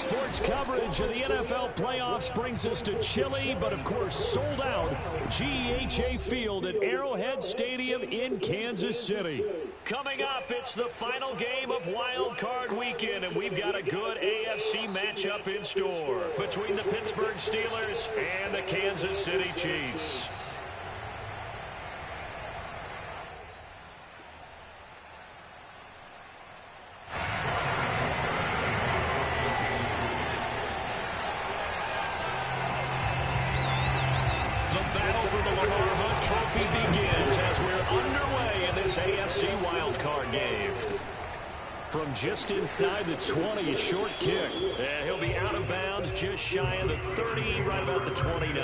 Sports coverage of the NFL playoffs brings us to chilly, but of course sold out GEHA Field at Arrowhead Stadium in Kansas City. Coming up, it's the final game of Wild Card Weekend, and we've got a good AFC matchup in store between the Pittsburgh Steelers and the Kansas City Chiefs. Trophy begins as we're underway in this AFC wildcard game. From just inside the 20, a short kick. And he'll be out of bounds just shy of the 30, right about the 29.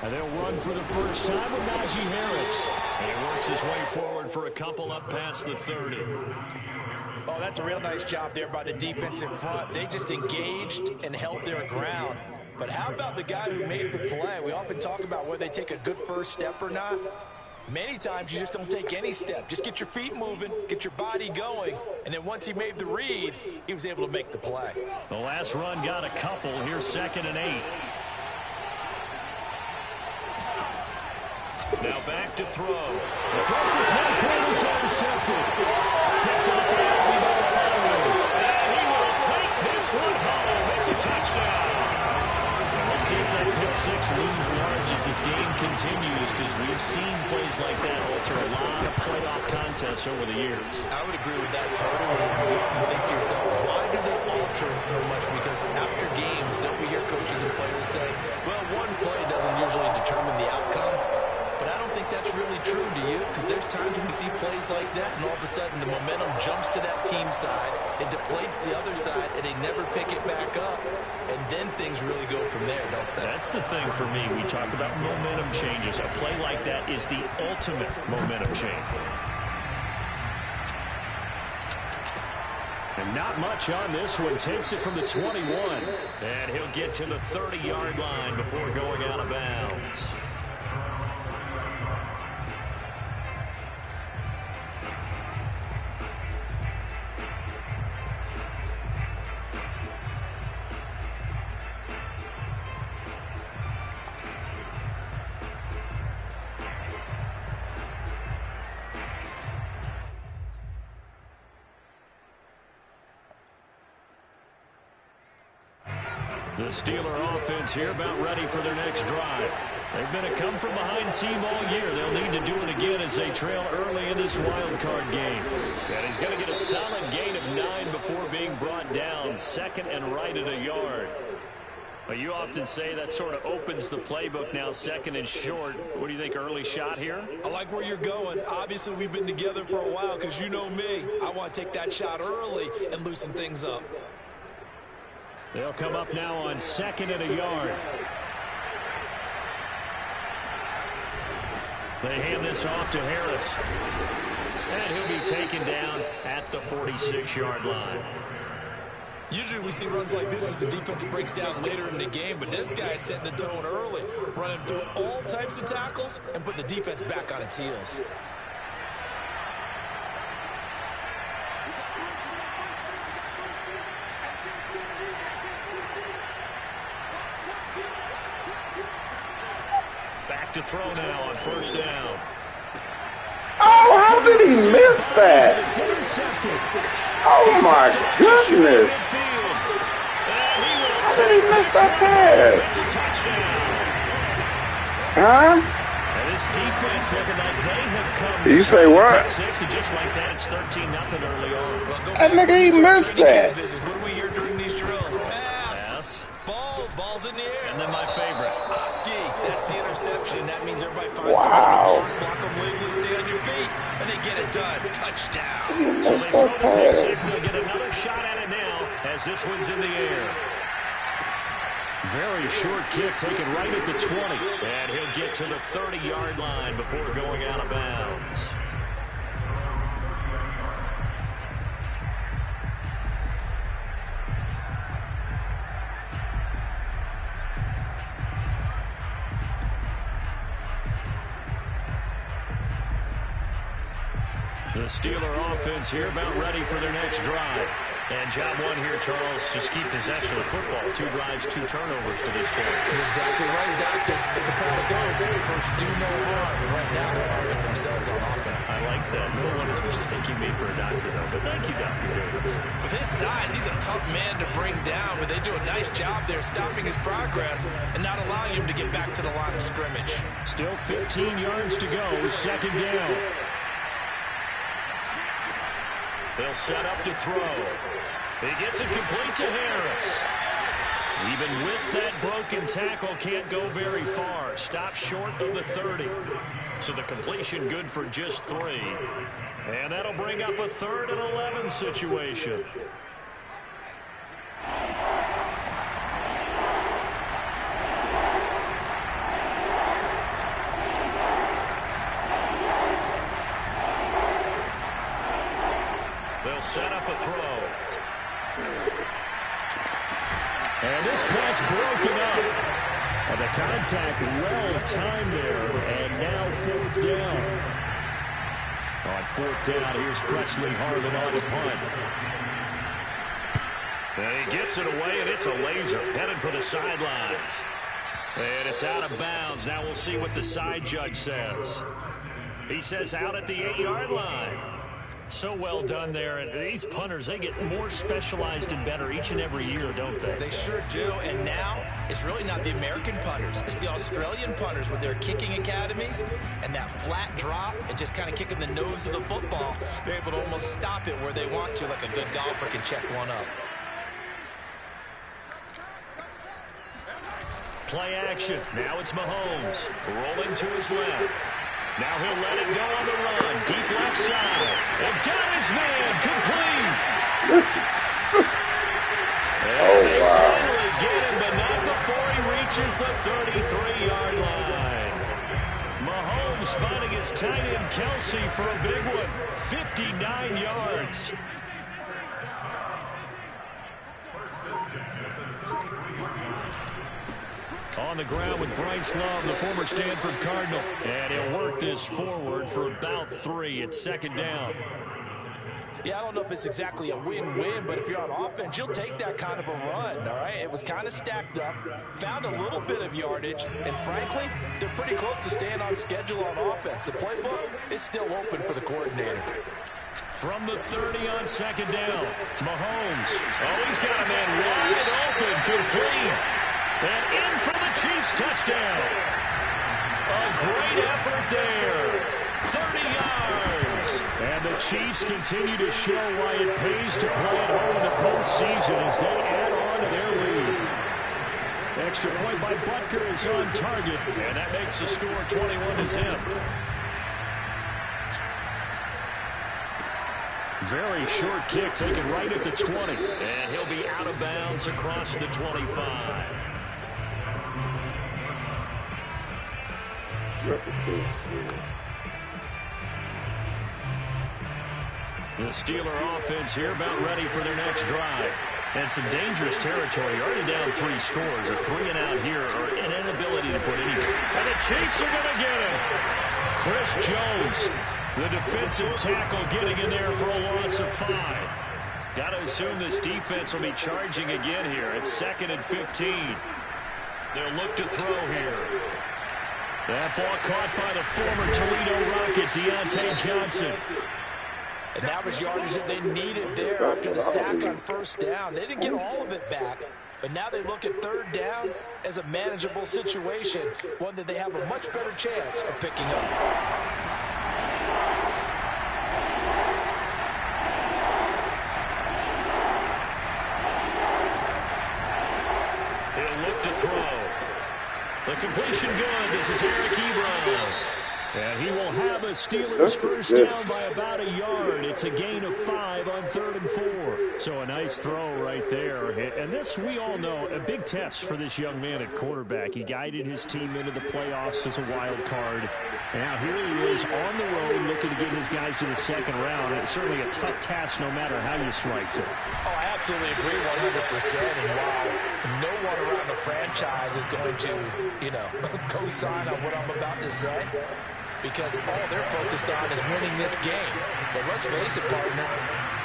And they'll run for the first time with Najee Harris. And he works his way forward for a couple up past the 30. Oh, that's a real nice job there by the defensive front. They just engaged and held their ground. But how about the guy who made the play? We often talk about whether they take a good first step or not. Many times you just don't take any step. Just get your feet moving, get your body going, and then once he made the read, he was able to make the play. The last run got a couple. Here's 2nd and 8. Now back to throw. The throw for Claypool is intercepted. Gets it back. And he will take this one home. It's a touchdown. And we'll see if that pick six looms large as this game continues, because we've seen plays like that alter a lot of playoff contests over the years. I would agree with that totally. You think to yourself, why do they alter it so much? Because after games, don't we hear coaches and players say, well, one play doesn't usually determine the outcome? But I don't think that's really true, do you? Because there's times when we see plays like that, and all of a sudden the momentum jumps to that team side, it deflates the other side, and they never pick it back up. And then things really go from there, don't they? That's the thing for me. We talk about momentum changes. A play like that is the ultimate momentum change. And not much on this one. Takes it from the 21. And he'll get to the 30-yard line before going out of bounds. The Steeler offense here about ready for their next drive. They've been a come-from-behind team all year. They'll need to do it again as they trail early in this wild card game. And he's going to get a solid gain of 9 before being brought down. 2nd and right at a yard. But you often say that sort of opens the playbook now, 2nd and short. What do you think, early shot here? I like where you're going. Obviously, we've been together for a while because you know me. I want to take that shot early and loosen things up. They'll come up now on 2nd and a yard. They hand this off to Harris. And he'll be taken down at the 46-yard line. Usually we see runs like this as the defense breaks down later in the game, but this guy is setting the tone early, running through all types of tackles and putting the defense back on its heels. Back to throw now on 1st down. Oh, how did he miss that? Oh, my goodness. How did he miss that pass? Huh? This defense looking like they have come. You say what? 6, and just like that, it's 13-0 early on. That nigga, he missed that. What do we hear during these drills? Pass. Pass. Ball's in the air. And then my favorite. Oski. That's the interception. That means everybody finds Wow. someone to block them legally, stay on your feet, and they get it done. Touchdown. You So missed they throw that the pick six. pass. They'll get another shot at it now as this one's in the air. Very short kick taken right at the 20. And he'll get to the 30-yard line before going out of bounds. The Steeler offense here about ready for their next drive. And job one here, Charles, just keep possession of the football. 2 drives, 2 turnovers to this point. You're exactly right, Doctor. Get the crowd to go. First, do no harm. And right now, they're harming themselves on offense. I like that. No one is mistaking me for a doctor, though. But thank you, Dr. Davis. With his size, he's a tough man to bring down, but they do a nice job there stopping his progress and not allowing him to get back to the line of scrimmage. Still 15 yards to go. Second down. They'll set up to throw. He gets it complete to Harris. Even with that broken tackle, can't go very far. Stops short of the 30. So the completion good for just 3. And that'll bring up a 3rd and 11 situation. They'll set up a throw. And this pass broken up. And the contact well timed there. And now 4th down. On 4th down, here's Presley Harvin on the punt. And he gets it away, and it's a laser. Headed for the sidelines. And it's out of bounds. Now we'll see what the side judge says. He says out at the 8-yard line. So well done there. And these punters, they get more specialized and better each and every year, don't they? They sure do. And now it's really not the American punters. It's the Australian punters with their kicking academies and that flat drop and just kind of kicking the nose of the football. They're able to almost stop it where they want to, like a good golfer can check one up. Play action. Now it's Mahomes rolling to his left. Now he'll let it go on the run. Deep left side. And got his man complete. And they finally get him, but not before he reaches the 33-yard line. Mahomes finding his tight end Kelsey for a big one. 59 yards. On the ground with Bryce Love, the former Stanford Cardinal. And he'll work this forward for about 3. It's 2nd down. Yeah, I don't know if it's exactly a win-win, but if you're on offense, you'll take that kind of a run, all right? It was kind of stacked up, found a little bit of yardage, and frankly, they're pretty close to staying on schedule on offense. The playbook is still open for the coordinator. From the 30 on 2nd down, Mahomes. Oh, he's got a man wide open, complete. And in for the Chiefs touchdown. A great effort there. 30 yards. And the Chiefs continue to show why it pays to play at home in the postseason as they add on to their lead. Extra point by Butker is on target. And that makes the score 21-0. Very short kick taken right at the 20. And he'll be out of bounds across the 25. The Steeler offense here about ready for their next drive. And some dangerous territory. Already down 3 scores. A 3-and-out here or an inability to put anything. And the Chiefs are going to get him. Chris Jones, the defensive tackle, getting in there for a loss of 5. Got to assume this defense will be charging again here. It's 2nd and 15. They'll look to throw here. That ball caught by the former Toledo Rocket, Deontay Johnson. And that was yardage that they needed there after the sack on 1st down. They didn't get all of it back, but now they look at 3rd down as a manageable situation, one that they have a much better chance of picking up. He'll look to throw. The completion good. This is Eric Ebron. And he will have a Steelers first down by about a yard. It's a gain of 5 on 3rd and 4. So a nice throw right there. And this, we all know, a big test for this young man at quarterback. He guided his team into the playoffs as a wild card. Now here he is on the road looking to get his guys to the second round. And it's certainly a tough task no matter how you slice it. Oh, I absolutely agree 100%. And while no one around the franchise is going to, co-sign on what I'm about to say, because all they're focused on is winning this game. But let's face it, partner,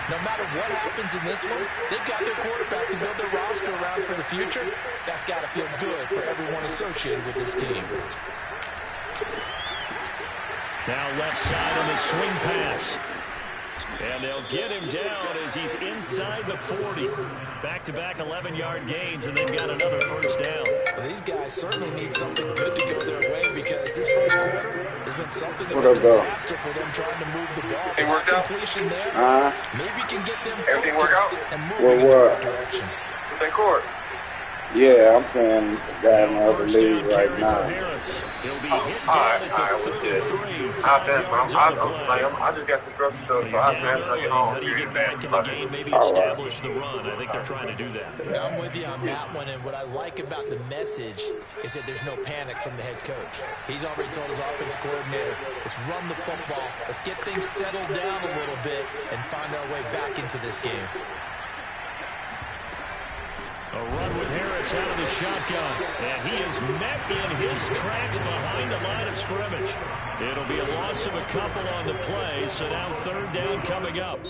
no matter what happens in this one, they've got their quarterback to build their roster around for the future. That's got to feel good for everyone associated with this team. Now left side on the swing pass. And they'll get him down as he's inside the 40. Back-to-back 11-yard gains, and they've got another first down. Well, these guys certainly need something good to go their way because this first quarter has been something of a disaster for them trying to move the ball. Everything worked out? Completion there, maybe can get them everything work out? And moving in the right direction. What's that court? Yeah, I'm playing a guy in the other league right now. He'll be hit down at the 33. I just got some grocery store, so I'll pass when I get home. How do you get back in the game, maybe establish the run? I think they're trying to do that. I'm with you on that one, and what I like about the message is that there's no panic from the head coach. He's already told his offensive coordinator, let's run the football, let's get things settled down a little bit, and find our way back into this game. A run with Harris out of the shotgun. And he is met in his tracks behind the line of scrimmage. It'll be a loss of a couple on the play, so now 3rd down coming up.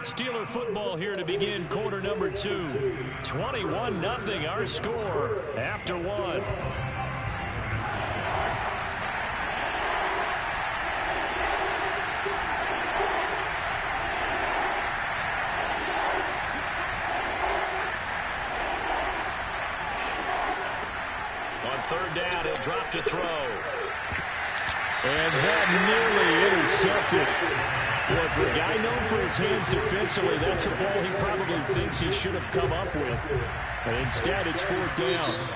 Steeler football here to begin quarter number 2. 21-0 our score after 1. On 3rd down, he'll drop to throw. And that nearly intercepted. Boy, for a guy known for his hands defensively, that's a ball he probably thinks he should have come up with. And instead, it's 4th down.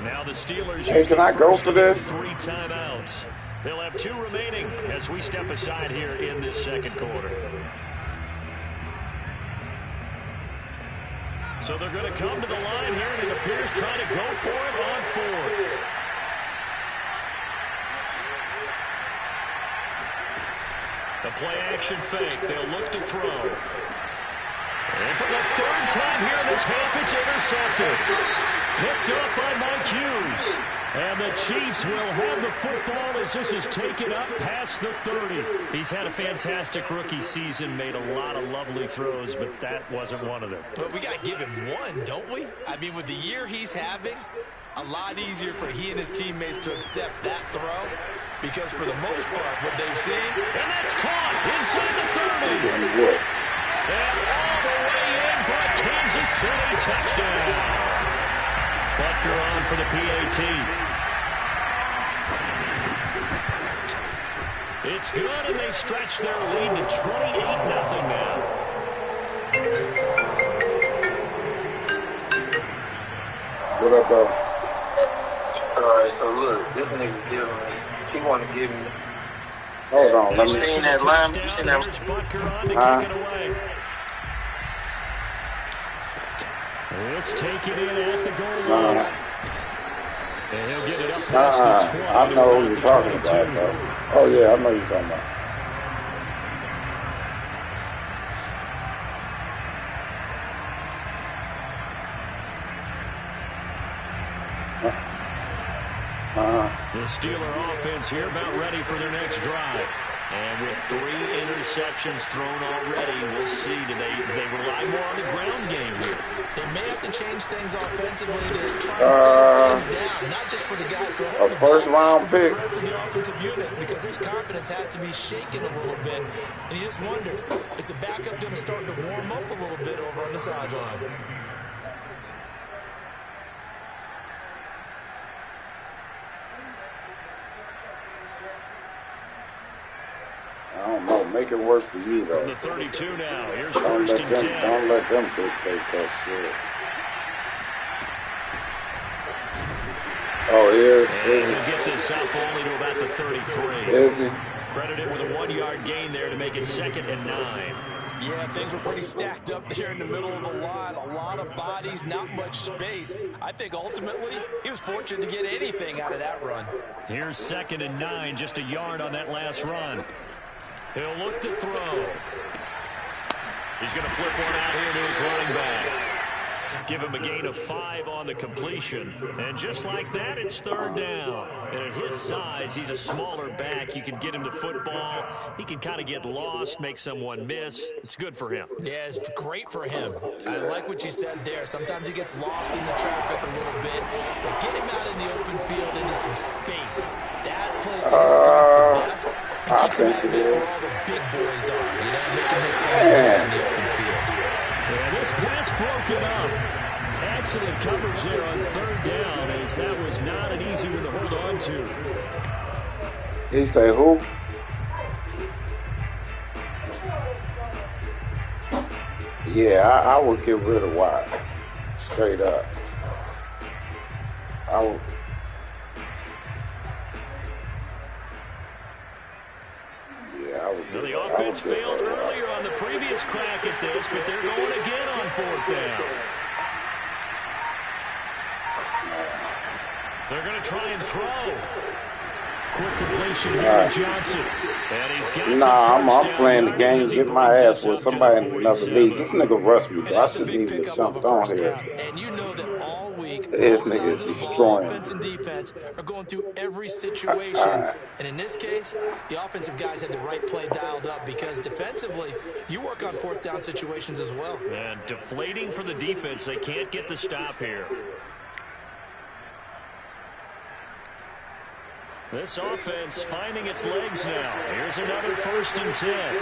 Now the Steelers use can I go for this? 3 timeouts. They'll have 2 remaining as we step aside here in this second quarter. So they're going to come to the line here, and it appears trying to go for it on 4th. The play-action fake. They'll look to throw. And for the 3rd time here in this half, it's intercepted. Picked up by Mike Hughes. And the Chiefs will have the football as this is taken up past the 30. He's had a fantastic rookie season, made a lot of lovely throws, but that wasn't one of them. But we got to give him one, don't we? I mean, with the year he's having, a lot easier for he and his teammates to accept that throw because for the most part, what they've seen. And that's caught inside the 30. And all the way in for a Kansas City touchdown. Butker on for the PAT. It's good, and they stretch their lead to 28-0 now. What up, bro? Alright, so look, this nigga giving me, he want to give me. Hold on, let me. You seen that line? You seen that? Butker on to kick it away. This take it in at the goal line. And he'll get it up past the 20. I know who you're talking about, though. Oh, yeah, I know you're talking about. The Steeler offense here about ready for their next drive. And with 3 interceptions thrown already, we'll see. Do they rely more on the ground game here? They may have to change things offensively to try and settle things down, not just for the guy throwing a the first-round ball, pick. but for the rest of the offensive unit, because his confidence has to be shaken a little bit. And you just wonder, is the backup going to start to warm up a little bit over on the sideline? I don't know. Make it worse for you, though. From the 32 now. Here's Don't first let and them, 10. don't let them dictate that shit. Oh, And he'll get this up only to about the 33. is he? Credited with a 1-yard gain there to make it 2nd and 9. Yeah, things were pretty stacked up there in the middle of the line. A lot of bodies, not much space. I think ultimately he was fortunate to get anything out of that run. Here's 2nd and 9, just a yard on that last run. He'll look to throw. He's going to flip one out here to his running back. Give him a gain of 5 on the completion. And just like that, it's 3rd down. And at his size, he's a smaller back. You can get him to football. He can kind of get lost, make someone miss. It's good for him. Yeah, it's great for him. I like what you said there. Sometimes he gets lost in the traffic a little bit. But get him out in the open field into some space. That plays to his strengths the best. And keeps him out of it where all the big boys are. You know, make him make some plays in the open field. And this pass broken up. Excellent coverage there on 3rd down, as that was not an easy one to hold on to. He say who? Yeah, I would get rid of Watt. Straight up. I would. Yeah, I would. Now the offense failed earlier on the previous crack at this, but they're going again on 4th down. They're going to try and throw. Quick completion here to Johnson. And he's got I'm playing the game, get my ass with somebody in another league. This nigga rushed me, bro. I shouldn't even have jumped on here. And you know that all week, this nigga is destroying. Offense and defense are going through every situation. And in this case, the offensive guys had the right play dialed up because defensively, you work on 4th down situations as well. And deflating for the defense. They can't get the stop here. This offense finding its legs now. Here's another 1st and 10.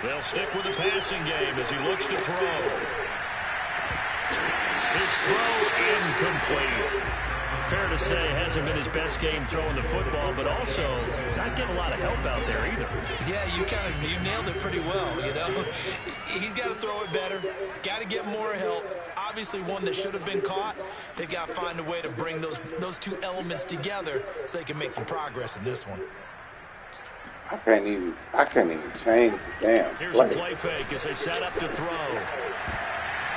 They'll stick with the passing game as he looks to throw. His throw incomplete. Fair to say, hasn't been his best game throwing the football, but also not getting a lot of help out there either. Yeah, you nailed it pretty well, you know. He's got to throw it better, got to get more help. Obviously one that should have been caught. They've got to find a way to bring those two elements together so they can make some progress in this one. I can't even change the damn Here's a play fake as they set up to throw.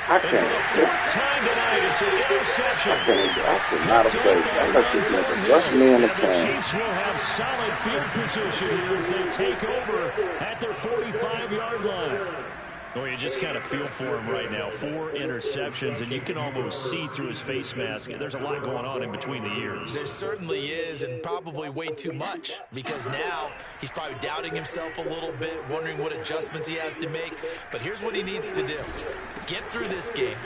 I can't. And for the 4th time tonight, it's an interception. I should not have played. I let this nigga rush me in the The can. Chiefs will have solid field position as they take over at their 45-yard line. Well, you just kind of feel for him right now. 4 interceptions, and you can almost see through his face mask. There's a lot going on in between the ears. There certainly is, and probably way too much, because now he's probably doubting himself a little bit, wondering what adjustments he has to make. But here's what he needs to do. Get through this game.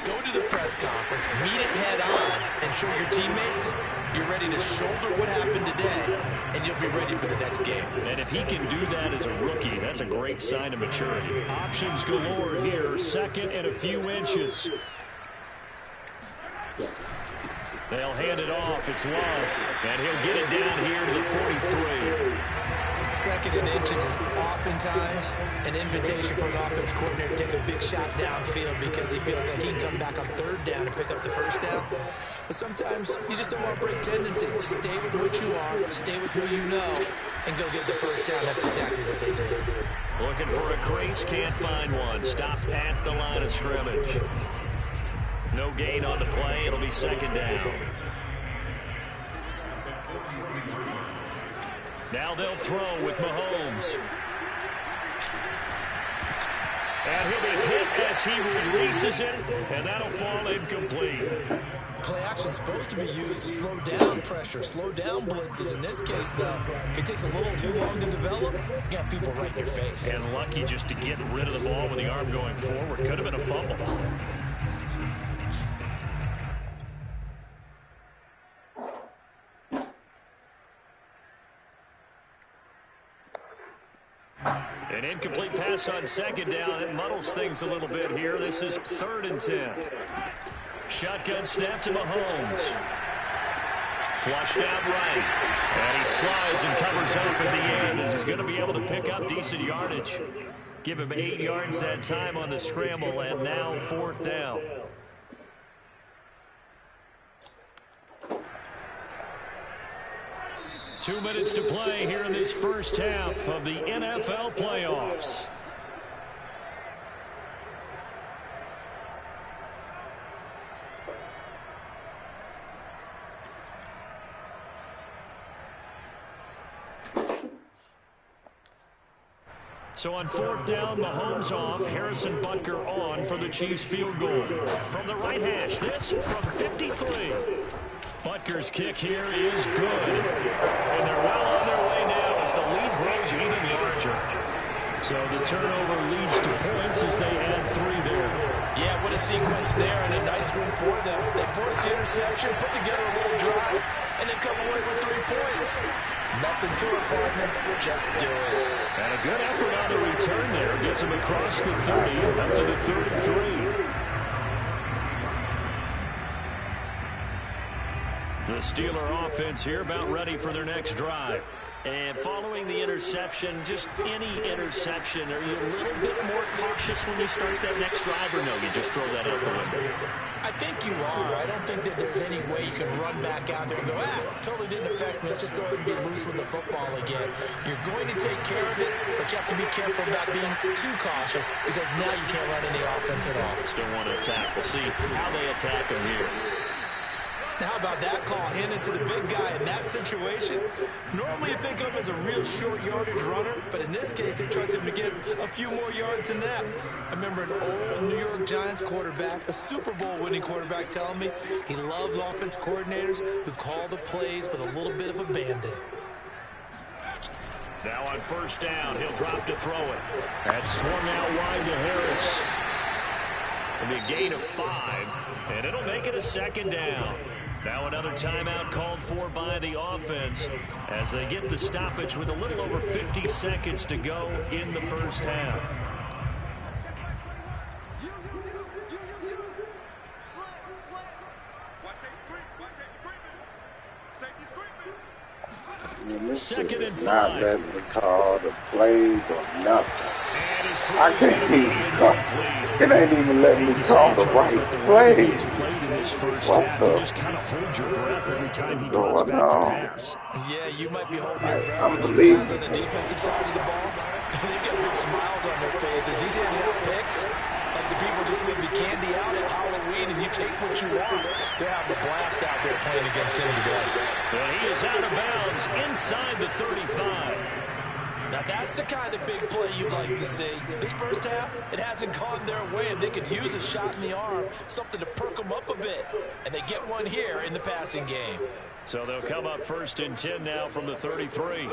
Go to the press conference, meet it head on, and show your teammates you're ready to shoulder what happened today, and you'll be ready for the next game. And if he can do that as a rookie, that's a great sign of maturity. Options galore here, 2nd and a few inches. They'll hand it off. It's Love, and he'll get it down here to the 43. 2nd and inches is oftentimes an invitation for an offense coordinator to take a big shot downfield because he feels like he can come back on 3rd down and pick up the 1st down. But sometimes you just don't want to break tendencies. Stay with what you are, stay with who you know, and go get the 1st down. That's exactly what they did. Looking for a crease, can't find one. Stopped at the line of scrimmage. No gain on the play. It'll be 2nd down. Now they'll throw with Mahomes. And he'll be hit as he releases it, and that'll fall incomplete. Play action is supposed to be used to slow down pressure, slow down blitzes. In this case, though, if it takes a little too long to develop, you got people right in your face. And lucky just to get rid of the ball with the arm going forward. Could have been a fumble. An incomplete pass on 2nd down. It muddles things a little bit here. This is 3rd and 10. Shotgun snap to Mahomes. Flushed out right. And he slides and covers up at the end as he's going to be able to pick up decent yardage. Give him 8 yards that time on the scramble, and now 4th down. Two minutes to play here in this first half of the NFL playoffs. So on 4th down, Mahomes off, Harrison Butker on for the Chiefs field goal. From the right hash, this from 53. Butker's kick here is good. And they're well on their way now as the lead grows even larger. So the turnover leads to points as they add 3 there. Yeah, what a sequence there, and a nice one for them. They force the interception, put together a little drive, and then come away with 3 points. Nothing to it, partner. Just do it. And a good effort on the return there. Gets him across the 30 up to the 33. The Steeler offense here about ready for their next drive. And following the interception, just any interception, are you a little bit more cautious when you start that next drive, or no, you just throw that out the window? I think you are. I don't think that there's any way you can run back out there and go, totally didn't affect me. Let's just go ahead and get loose with the football again. You're going to take care of it, but you have to be careful about being too cautious because now you can't run any offense at all. Just don't want to attack. We'll see how they attack him here. How about that call handed to the big guy in that situation? Normally you think of him as a real short yardage runner, but in this case they trust him to get a few more yards than that. I remember an old New York Giants quarterback, a Super Bowl winning quarterback, telling me he loves offense coordinators who call the plays with a little bit of abandon. Now on 1st down, he'll drop to throw it. That's swung out wide to Harris. It'll be a gain of 5, and it'll make it a 2nd down. Now another timeout called for by the offense as they get the stoppage with a little over 50 seconds to go in the first half. Second and 5. Not letting me call the plays or nothing. I can't even. It ain't even letting me call the right plays. What the? Just kind of hold your breath every time he drops back to pass. Yeah, you might be holding your breath. Unbelievable. On the defensive side of the ball, they've got big smiles on their faces. He's handing out picks like the people just leave the candy out at Halloween and you take what you want. They're having a blast out there playing against him today. And he is out of bounds inside the 35. Now that's the kind of big play you'd like to see. This first half, it hasn't gone their way, and they could use a shot in the arm, something to perk them up a bit. And they get one here in the passing game. So they'll come up 1st and 10 now from the 33.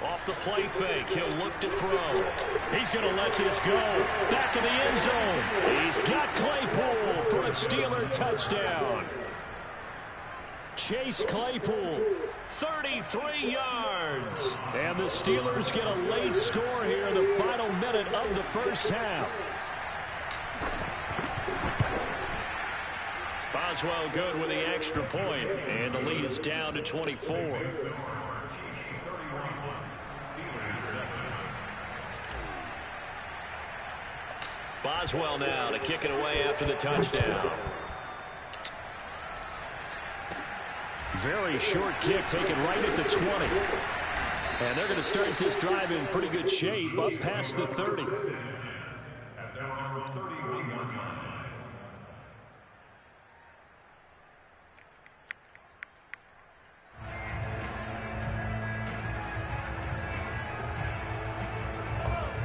Off the play fake, he'll look to throw. He's going to let this go. Back in the end zone. He's got Claypool for a Steeler touchdown. Chase Claypool, 33 yards. And the Steelers get a late score here in the final minute of the first half. Boswell good with the extra point, and the lead is down to 24. Boswell now to kick it away after the touchdown. Very short kick taken right at the 20. And they're going to start this drive in pretty good shape up past the 30.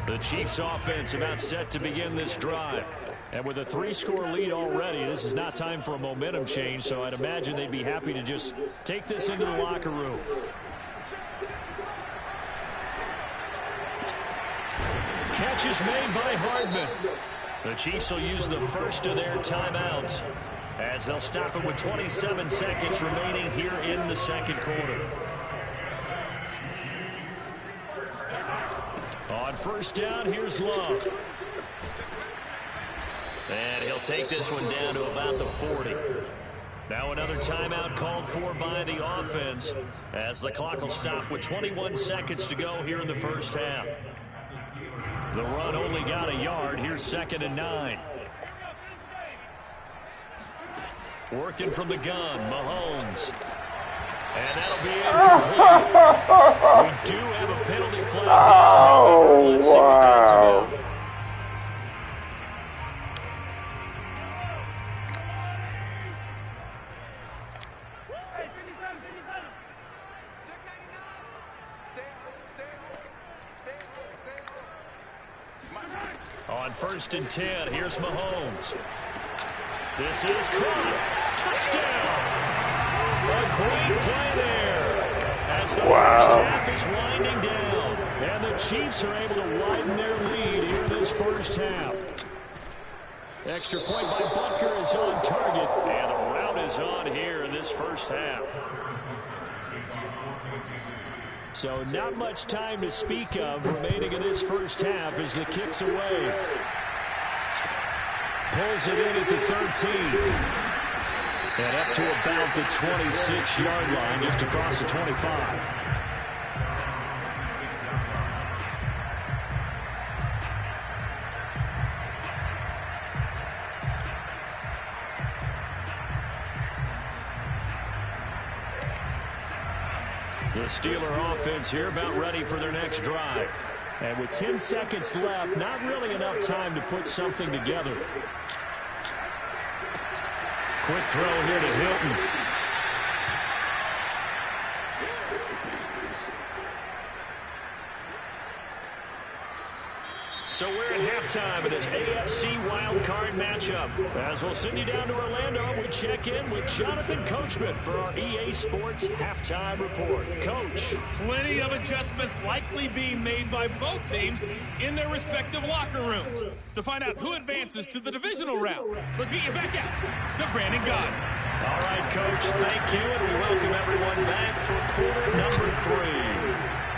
The Chiefs offense about set to begin this drive. And with a 3-score lead already, this is not time for a momentum change, so I'd imagine they'd be happy to just take this into the locker room. Catch is made by Hardman. The Chiefs will use the first of their timeouts as they'll stop it with 27 seconds remaining here in the second quarter. On 1st down, here's Love. And he'll take this one down to about the 40. Now another timeout called for by the offense as the clock will stop with 21 seconds to go here in the first half. The run only got a yard. Here's 2nd and 9. Working from the gun, Mahomes. And that'll be incomplete. We do have a penalty flag down. Oh, Let's see what that's wow. about. On 1st and 10, here's Mahomes. This is caught. Touchdown! A great play there. As the first half is winding down. And the Chiefs are able to widen their lead here in this first half. Extra point by Butker is on target. And the route is on here in this first half. So not much time to speak of remaining in this first half as the kick's away. Pulls it in at the 13. And up to about the 26-yard line, just across the 25. The Steeler offense here about ready for their next drive. And with 10 seconds left, not really enough time to put something together. Quick throw here to Hilton. So we're at halftime of this AFC wildcard matchup. As we'll send you down to Orlando, we check in with Jonathan Coachman for our EA Sports Halftime Report. Coach. Plenty of adjustments likely being made by both teams in their respective locker rooms. To find out who advances to the divisional round, let's get you back out to Brandon Gaudin. All right, Coach, thank you, and we welcome everyone back for quarter number 3.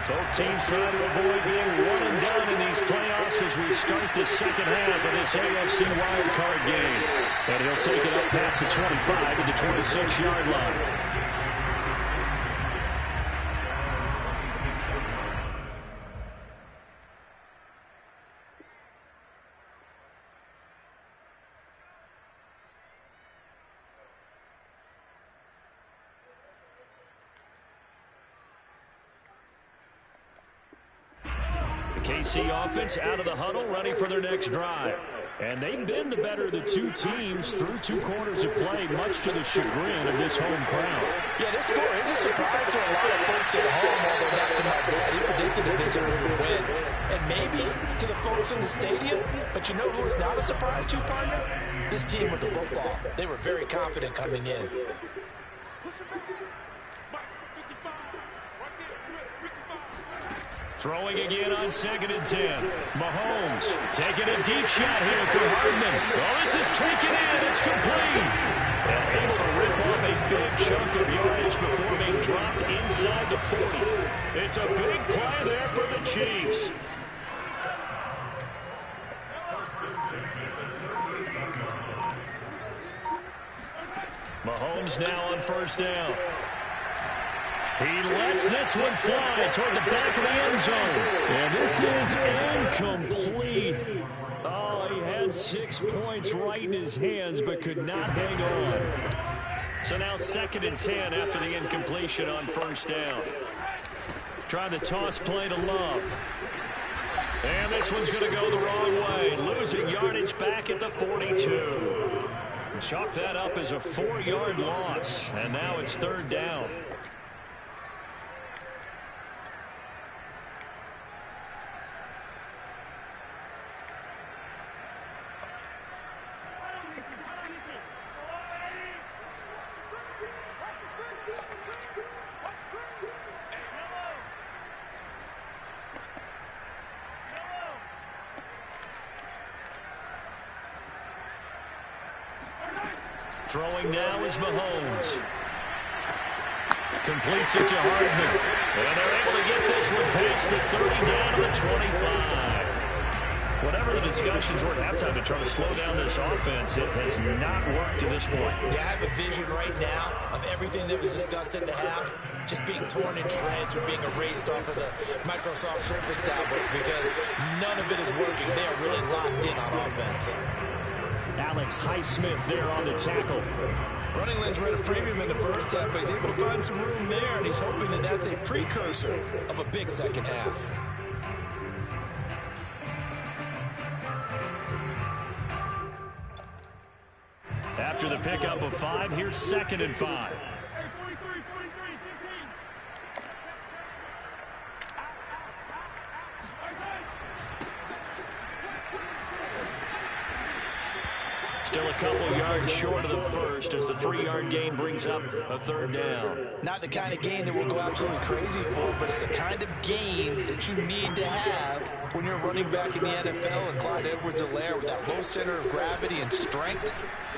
Both teams trying to avoid being one and done in these playoffs as we start the second half of this AFC wildcard game. And he'll take it up past the 25 to the 26-yard line. KC offense out of the huddle, ready for their next drive. And they've been the better of the two teams through 2 quarters of play, much to the chagrin of this home crowd. Yeah, this score is a surprise to a lot of folks at home, although not to my dad. He predicted the visitors would win. And maybe to the folks in the stadium, but you know who is not a surprise to, partner? This team with the football. They were very confident coming in. Throwing again on 2nd and 10. Mahomes taking a deep shot here for Hardman. Oh, this is taken in. It's complete. And able to rip off a big chunk of yardage before being dropped inside the 40. It's a big play there for the Chiefs. Mahomes now on 1st down. He lets this one fly toward the back of the end zone. And this is incomplete. Oh, he had 6 points right in his hands, but could not hang on. So now 2nd and 10 after the incompletion on 1st down. Trying to toss play to Love. And this one's going to go the wrong way. Losing yardage back at the 42. Chalk that up as a 4-yard loss. And now it's 3rd down. Throwing now is Mahomes. Completes it to Hardman. And they're able to get this one past the 30 down to the 25. Whatever the discussions were at halftime to try to slow down this offense, it has not worked to this point. Yeah, I have a vision right now of everything that was discussed at the half just being torn in shreds or being erased off of the Microsoft Surface tablets because none of it is working. They are really locked in on offense. Alex Highsmith there on the tackle. Running lanes were at a premium in the first half, but he's able to find some room there, and he's hoping that that's a precursor of a big second half. After the pickup of 5, here's 2nd and 5. Still a couple yards short of the first as the 3-yard gain brings up a 3rd down. Not the kind of gain that we'll go absolutely crazy for, but it's the kind of gain that you need to have when you're running back in the NFL. And Clyde Edwards-Helaire with that low center of gravity and strength,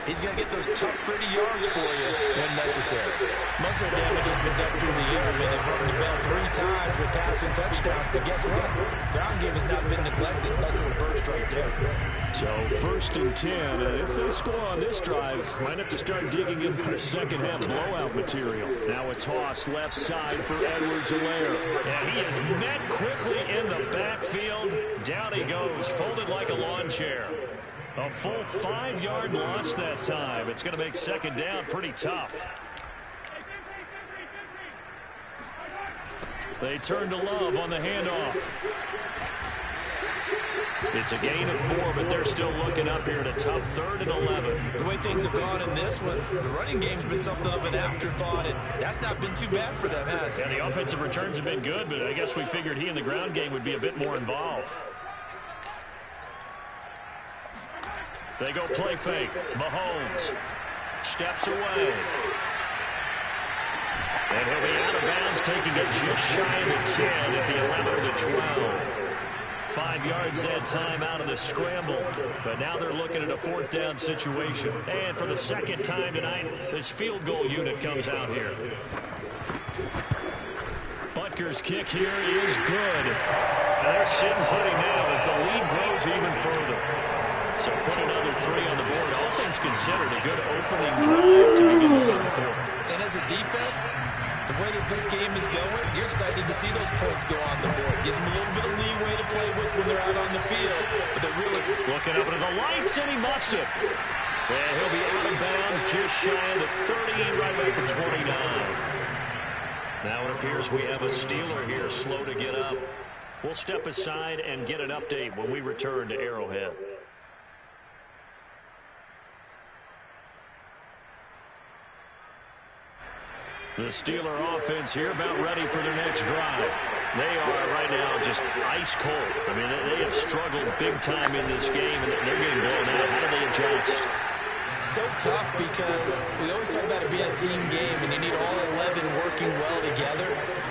he's going to get those tough, gritty yards for you when necessary. Most of the damage has been done through the air. I mean, they've rung the bell 3 times with passing touchdowns, but guess what? Ground game has not been neglected. Nice little burst right there. So 1st and 10, if they score on this drive, might have to start digging into their second half blowout material. Now a toss left side for Edwards-Helaire. And he is met quickly in the backfield. Down he goes, folded like a lawn chair. A full 5-yard loss that time. It's going to make 2nd down pretty tough. They turn to Love on the handoff. It's a gain of 4, but they're still looking up here at a tough 3rd and 11. The way things have gone in this one, the running game's been something of an afterthought, and that's not been too bad for them, has it? Yeah, the offensive returns have been good, but I guess we figured he in the ground game would be a bit more involved. They go play fake. Mahomes steps away. And he'll be out of bounds, taking it just shy of the 10 at the 11 or the 12. 5 yards that time out of the scramble. But now they're looking at a 4th down situation. And for the 2nd time tonight, this field goal unit comes out here. Butker's kick here is good. And they're sitting pretty now as the lead grows even further. So put another 3 on the board. All things considered, a good opening drive to begin the 3rd quarter. And as a defense, the way that this game is going, you're excited to see those points go on the board. Gives them a little bit of leeway to play with when they're out on the field. But they're real looking up into the lights, and he muffs it. And he'll be out of bounds just shy of the 30, right back to 29. Now it appears we have a Steeler here slow to get up. We'll step aside and get an update when we return to Arrowhead. The Steeler offense here about ready for their next drive. They are right now just ice cold. I mean, they have struggled big time in this game, and they're getting blown out. How do they adjust? So tough because we always talk about it being a team game, and you need all 11 working well together.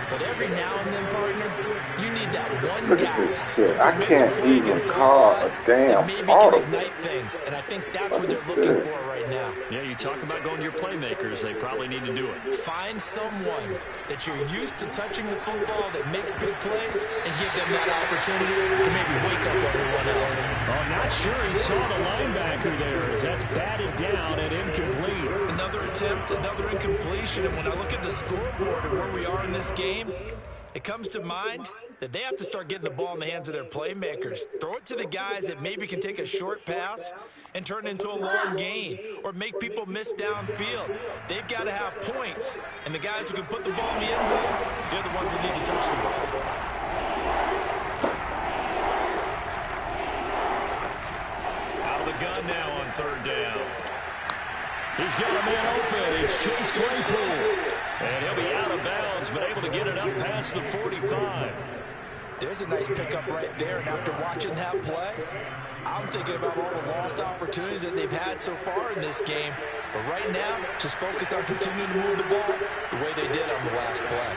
But every now and then, partner, you need that one Look guy. at this shit. I can't even call a damn maybe audible. can ignite things, and I think that's what they're looking for right now. Yeah, you talk about going to your playmakers. They probably need to do it. Find someone that you're used to touching the football that makes big plays and give them that opportunity to maybe wake up everyone else. Oh, not sure he saw the linebacker there as that's batted down and incomplete. Another attempt, another incompletion, and when I look at the scoreboard and where we are in this game, it comes to mind that they have to start getting the ball in the hands of their playmakers. Throw it to the guys that maybe can take a short pass and turn it into a long gain or make people miss downfield. They've got to have points, and the guys who can put the ball in the end zone, they're the ones that need to touch the ball. Out of the gun now on 3rd down. He's got a man open. It's Chase Claypool. And he'll be out of bounds, but able to get it up past the 45. There's a nice pickup right there, and after watching that play, I'm thinking about all the lost opportunities that they've had so far in this game. But right now, just focus on continuing to move the ball the way they did on the last play.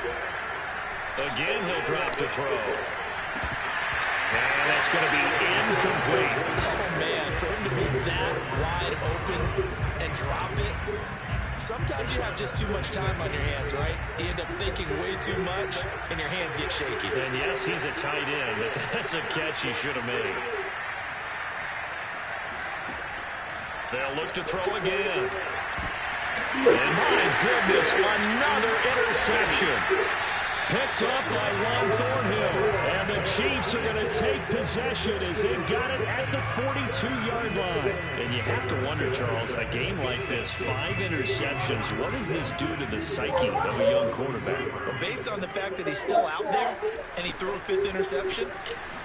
Again, he'll drop to throw. And that's going to be incomplete. Oh, man, for him to be that wide open and drop it, sometimes you have just too much time on your hands, right? You end up thinking way too much, and your hands get shaky. And yes, he's a tight end, but that's a catch he should have made. They'll look to throw again. And my goodness, another interception. Picked up by Juan Thornhill. And the Chiefs are going to take possession as they've got it at the 42-yard line. And you have to wonder, Charles, a game like this, 5 interceptions, what does this do to the psyche of a young quarterback? Well, based on the fact that he's still out there and he threw a 5th interception,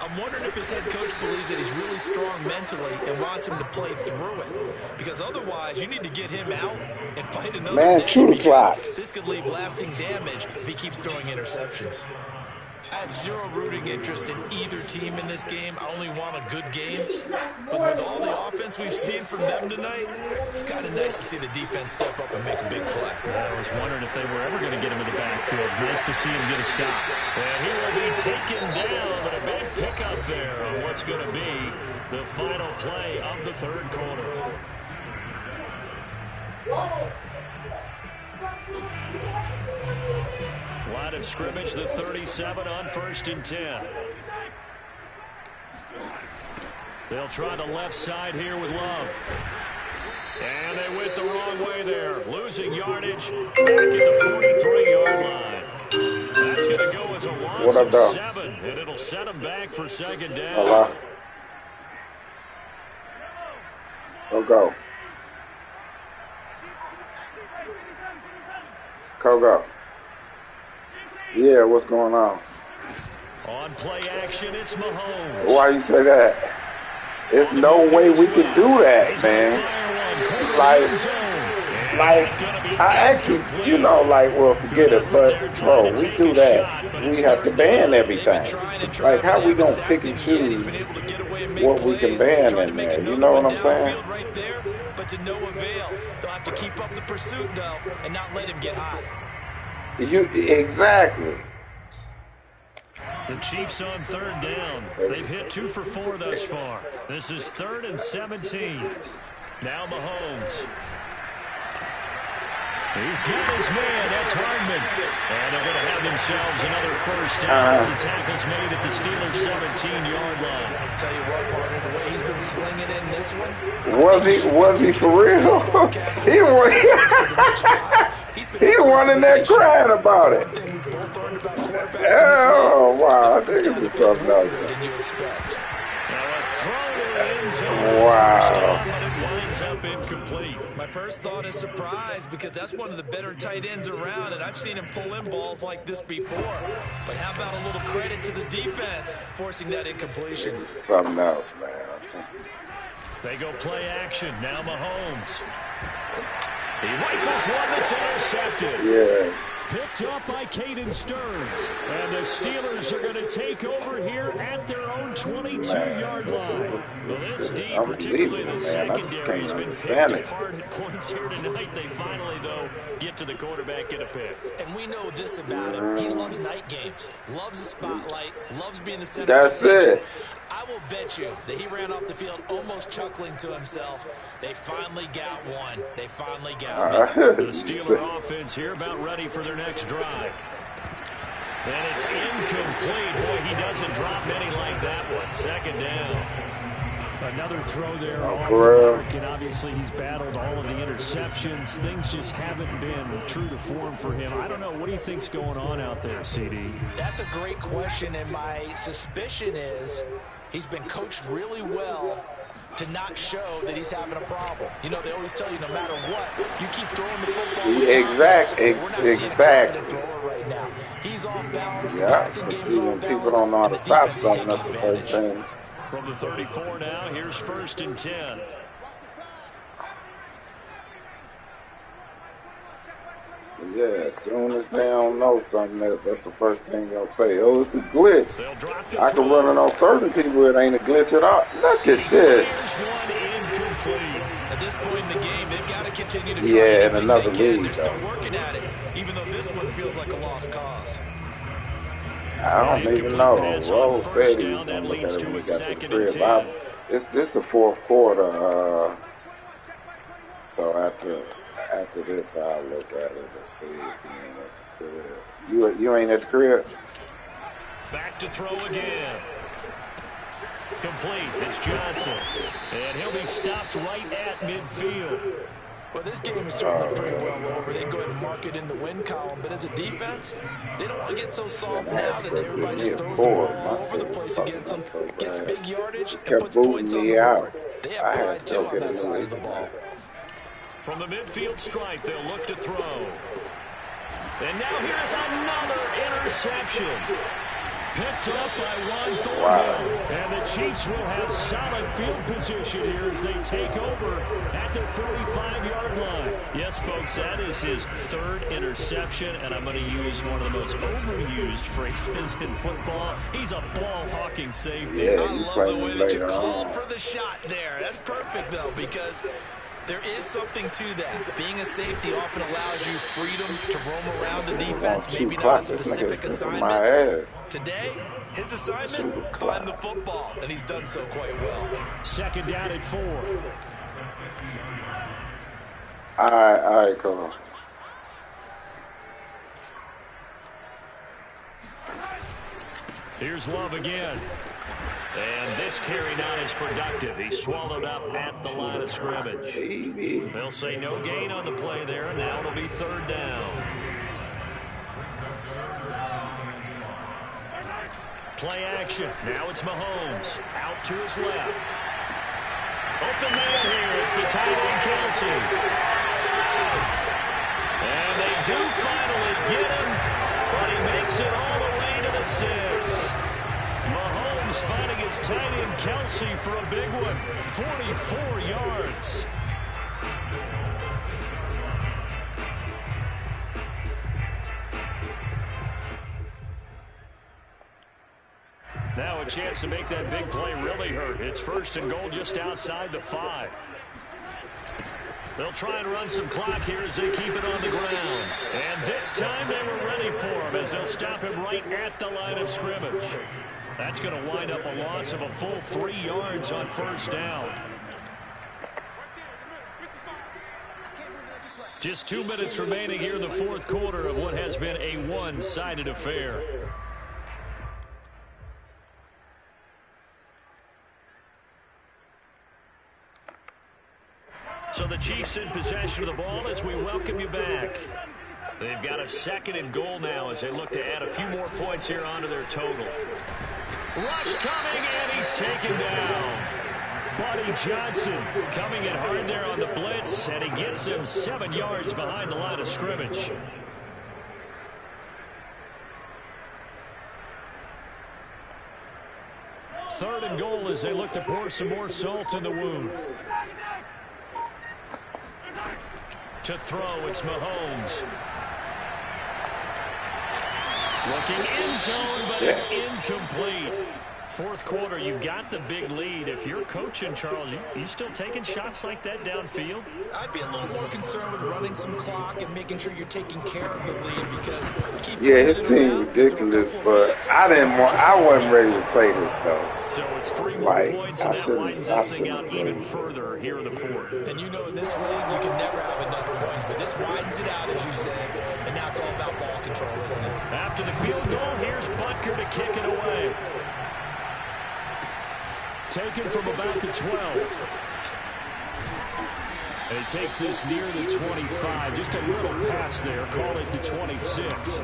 I'm wondering if his head coach believes that he's really strong mentally and wants him to play through it. Because otherwise, you need to get him out and find another man, chew the clock. This could leave lasting damage if he keeps throwing interceptions. I have zero rooting interest in either team in this game. I only want a good game. But with all the offense we've seen from them tonight, it's kind of nice to see the defense step up and make a big play. I was wondering if they were ever going to get him in the backfield. Nice to see him get a stop. And he will be taken down, but a big pickup there on what's going to be the final play of the third quarter. Line of scrimmage, the 37 on 1st and 10. They'll try the left side here with Love. And they went the wrong way there. Losing yardage back at the 43-yard line. That's going to go as a loss of 7, and it'll set them back for 2nd down. Hello. Go. Go. Yeah, what's going on? On play action, it's Mahomes. Why you say that? There's no way we could do that, man. Like, I actually, you know, like, well, forget it, but, bro, we do that. We have to ban everything. Like, how we gonna pick and choose what we can ban in there? You know what I'm saying? But to no avail. They'll have to keep up the pursuit, though, and not let him get hot. Exactly. The Chiefs on 3rd down. They've hit 2 for 4 thus far. This is 3rd and 17. Now Mahomes. He's got his man. That's Hardman. And they're going to have themselves another first down as the tackle's made at the Steelers' 17-yard line. I'll tell you what, partner, the way he's been slinging in this one. Was he for real? He running there crying about it. Oh, wow. I think it's something else. Didn't you expect? Wow. Up incomplete. My first thought is surprise because that's one of the better tight ends around, and I've seen him pull in balls like this before. But how about a little credit to the defense forcing that incompletion? Something else, man. They go play action. Now Mahomes. He rifles one that's intercepted. Yeah. Picked up by Caden Stearns. And the Steelers are going to take over here at their own 22-yard line. This deep, particularly the secondary, has been picked apart at points here tonight. They finally, though, get to the quarterback, get a pick. And we know this about him. He loves night games, loves the spotlight, loves being the center. That's it. I will bet you that he ran off the field almost chuckling to himself. They finally got one. They finally got one. The Steeler offense here about ready for their next drive. And it's incomplete. Boy, he doesn't drop many like that one. 2nd down. Another throw there off the mark, and obviously he's battled all of the interceptions. Things just haven't been true to form for him. I don't know. What do you think's going on out there, CD? That's a great question, and my suspicion is he's been coached really well to not show that he's having a problem. You know, they always tell you no matter what, you keep throwing the football. Exactly. Right now. He's off balance. Yeah, see, when people don't know how to stop something, that's the first thing. From the 34 now, here's 1st and 10. Yeah, as soon as they don't know something, that's the first thing they'll say. Oh, it's a glitch. I can run it on certain people. It ain't a glitch at all. Look at this. At this point in the game, they've got to continue to try. Yeah, in another league. They're still working at it, even though this one feels like a lost cause. I don't even know. Rose said he was going to look at it when we got to the crib. This the 4th quarter. So after this, I'll look at it and see if he ain't at the crib. You ain't at the crib? Back to throw again. Complete. It's Johnson. And he'll be stopped right at midfield. Well, this game is certainly pretty well over. They can go ahead and mark it in the win column. But as a defense, they don't want to get so soft now that everybody just throws the ball all over the place against them, gets big yardage, and puts points on the board. They have pride, too, on that side of the ball. From the midfield stripe, they'll look to throw. And now here's another interception. Picked up by Juan Thornhill. Wow. And the Chiefs will have solid field position here as they take over at their 45-yard line. Yes, folks, that is his third interception, and I'm going to use one of the most overused phrases in football. He's a ball-hawking safety. Yeah, I love the way that you called for the shot there. That's perfect, though, because there is something to that. Being a safety often allows you freedom to roam around the defense, maybe not a specific assignment. Today, his assignment, find the football, and he's done so quite well. Second down at 4. All right, come on. Here's Love again. And this carry not as productive. He's swallowed up at the line of scrimmage. They'll say no gain on the play there, and now it'll be third down. Play action. Now it's Mahomes. Out to his left. Open man here. It's the tight end, Kelsey. And they do finally get him, but he makes it all the way to the 6. Mahomes finding his tight end, Kelsey, for a big one. 44 yards. Now a chance to make that big play really hurt. It's first and goal just outside the 5. They'll try and run some clock here as they keep it on the ground. And this time they were ready for him as they'll stop him right at the line of scrimmage. That's going to wind up a loss of a full 3 yards on first down. Just 2 minutes remaining here in the fourth quarter of what has been a one-sided affair. So the Chiefs in possession of the ball as we welcome you back. They've got a second and goal now as they look to add a few more points here onto their total. Rush coming, and he's taken down. Buddy Johnson coming in hard there on the blitz, and he gets him 7 yards behind the line of scrimmage. Third and goal as they look to pour some more salt in the wound. To throw, it's Mahomes. Looking end zone, but it's incomplete. Fourth quarter, you've got the big lead. If you're coaching, Charles, you still taking shots like that downfield? I'd be a little more concerned with running some clock and making sure you're taking care of the lead because his team ridiculous, but I wasn't ready to play this though. So it's 3 more points, and that widens this thing out even further here in the fourth. And you know in this league you can never have enough points, but this widens it out, as you said, and now it's all about ball control, isn't it? After the field goal, here's Butker to kick it away. Taken from about the 12. And he takes this near the 25. Just a little pass there. Call it the 26.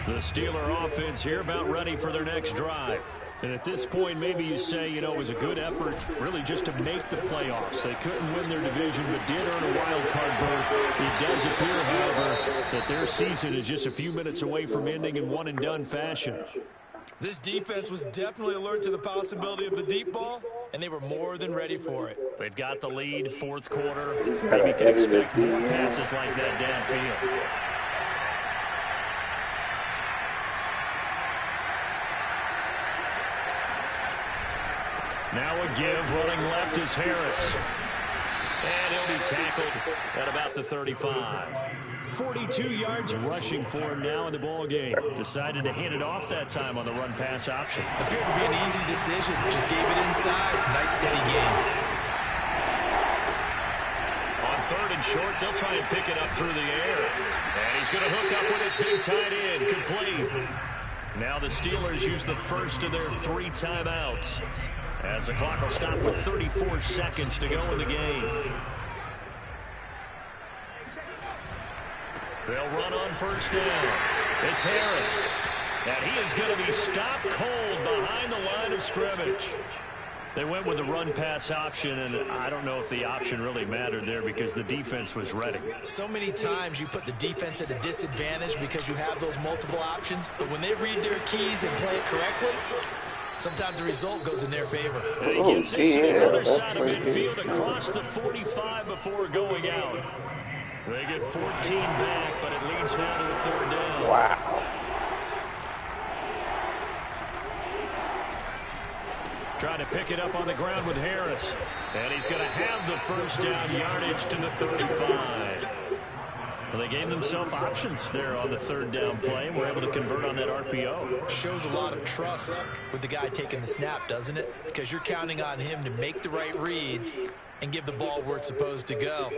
The Steeler offense here about ready for their next drive. And at this point, maybe you say, it was a good effort really just to make the playoffs. They couldn't win their division, but did earn a wild card berth. It does appear, however, that their season is just a few minutes away from ending in one-and-done fashion. This defense was definitely alert to the possibility of the deep ball, and they were more than ready for it. They've got the lead, fourth quarter. Maybe can expect more passes like that downfield. Now a give, running left is Harris. And he'll be tackled at about the 35. 42 yards rushing for him now in the ball game. Decided to hand it off that time on the run-pass option. Appeared to be an easy decision. Just gave it inside. Nice steady gain. On third and short, they'll try and pick it up through the air. And he's going to hook up with his big tight end. Complete. Now the Steelers use the first of their 3 timeouts, as the clock will stop with 34 seconds to go in the game. They'll run on first down. It's Harris. And he is going to be stopped cold behind the line of scrimmage. They went with the run-pass option, and I don't know if the option really mattered there because the defense was ready. So many times you put the defense at a disadvantage because you have those multiple options, but when they read their keys and play it correctly, sometimes the result goes in their favor. And he gets this to the other side of midfield across the 45 before going out. They get 14 back, but it leads now to the 3rd down. Wow. Trying to pick it up on the ground with Harris. And he's going to have the first down yardage to the 35. Well, they gave themselves options there on the 3rd down play and were able to convert on that RPO. Shows a lot of trust with the guy taking the snap, doesn't it? Because you're counting on him to make the right reads and give the ball where it's supposed to go.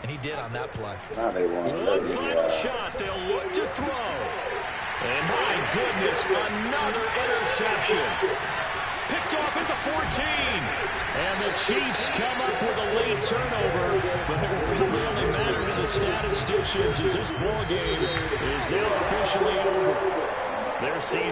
And he did on that play. Now they want to One final shot. They'll look to throw. And my goodness, another interception. Picked off at the 14. And the Chiefs come up with a late turnover. But it will probably only matter to the statisticians as this ball game is now officially over. Their season